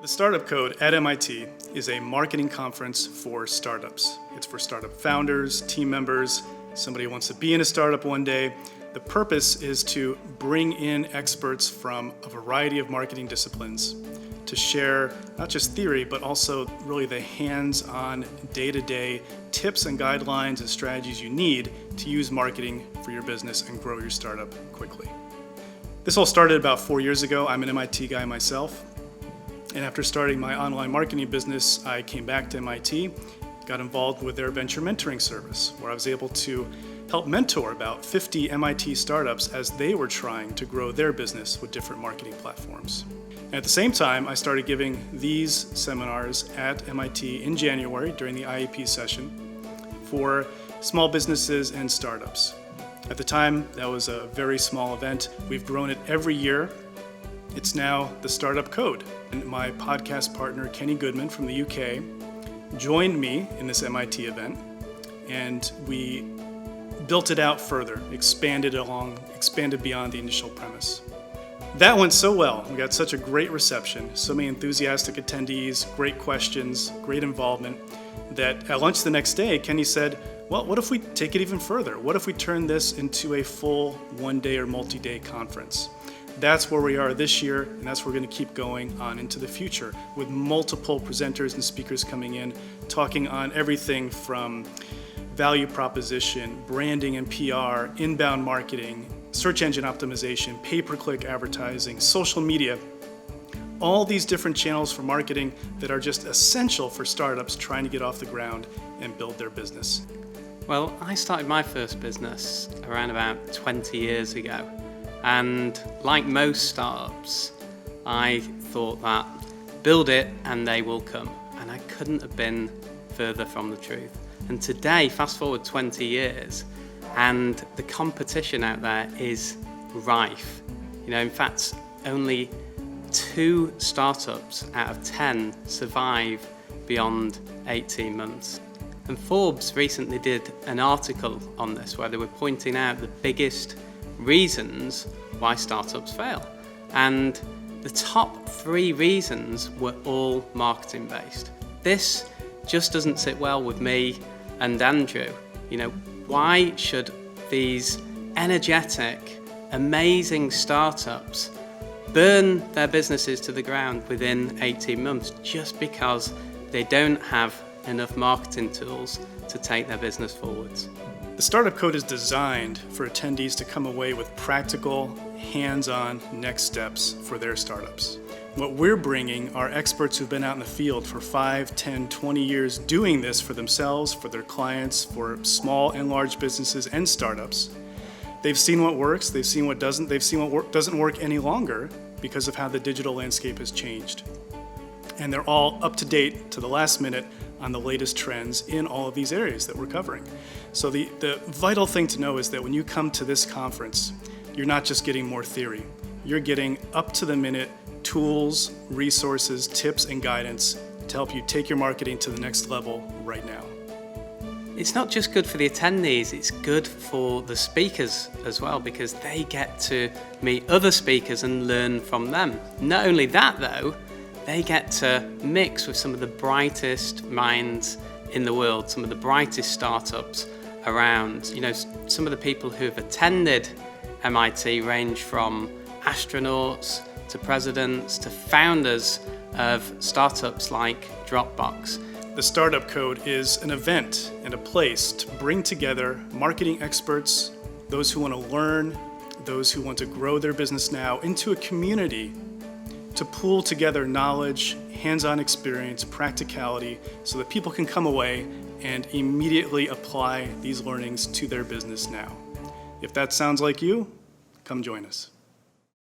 The Startup Code at MIT is a marketing conference for startups. It's for startup founders, team members, somebody who wants to be in a startup one day. The purpose is to bring in experts from a variety of marketing disciplines to share not just theory, but also really the hands-on, day-to-day tips and guidelines and strategies you need to use marketing for your business and grow your startup quickly. This all started about 4 years ago. I'm an MIT guy myself. And after starting my online marketing business, I came back to MIT, got involved with their venture mentoring service, where I was able to help mentor about 50 MIT startups as they were trying to grow their business with different marketing platforms. And at the same time, I started giving these seminars at MIT in January during the IAP session for small businesses and startups. At the time, that was a very small event. We've grown it every year. It's now the Startup Code. And my podcast partner, Kenny Goodman from the UK, joined me in this MIT event, and we built it out further, expanded beyond the initial premise. That went so well. We got such a great reception, so many enthusiastic attendees, great questions, great involvement, that at lunch the next day, Kenny said, well, what if we take it even further? What if we turn this into a full one-day or multi-day conference? That's where we are this year, and that's where we're going to keep going on into the future with multiple presenters and speakers coming in, talking on everything from value proposition, branding and PR, inbound marketing, search engine optimization, pay-per-click advertising, social media, all these different channels for marketing that are just essential for startups trying to get off the ground and build their business. Well, I started my first business around about 20 years ago. And like most startups, I thought that build it and they will come. And I couldn't have been further from the truth. And today, fast forward 20 years, and the competition out there is rife. In fact, only 2 startups out of 10 survive beyond 18 months. And Forbes recently did an article on this where they were pointing out the biggest reasons why startups fail. And the top 3 reasons were all marketing based. This just doesn't sit well with me and Andrew. Why should these energetic, amazing startups burn their businesses to the ground within 18 months just because they don't have enough marketing tools to take their business forwards? The Startup Code is designed for attendees to come away with practical, hands-on next steps for their startups. What we're bringing are experts who've been out in the field for 5, 10, 20 years doing this for themselves, for their clients, for small and large businesses and startups. They've seen what works, they've seen what doesn't, they've seen what doesn't work any longer because of how the digital landscape has changed. And they're all up to date to the last minute on the latest trends in all of these areas that we're covering. So the vital thing to know is that when you come to this conference, you're not just getting more theory. You're getting up-to-the-minute tools, resources, tips, and guidance to help you take your marketing to the next level right now. It's not just good for the attendees, it's good for the speakers as well, because they get to meet other speakers and learn from them. Not only that though, they get to mix with some of the brightest minds in the world, some of the brightest startups around. Some of the people who have attended MIT range from astronauts to presidents to founders of startups like Dropbox. The Startup Code is an event and a place to bring together marketing experts, those who want to learn, those who want to grow their business now, into a community to pool together knowledge, hands-on experience, practicality, so that people can come away and immediately apply these learnings to their business now. If that sounds like you, come join us.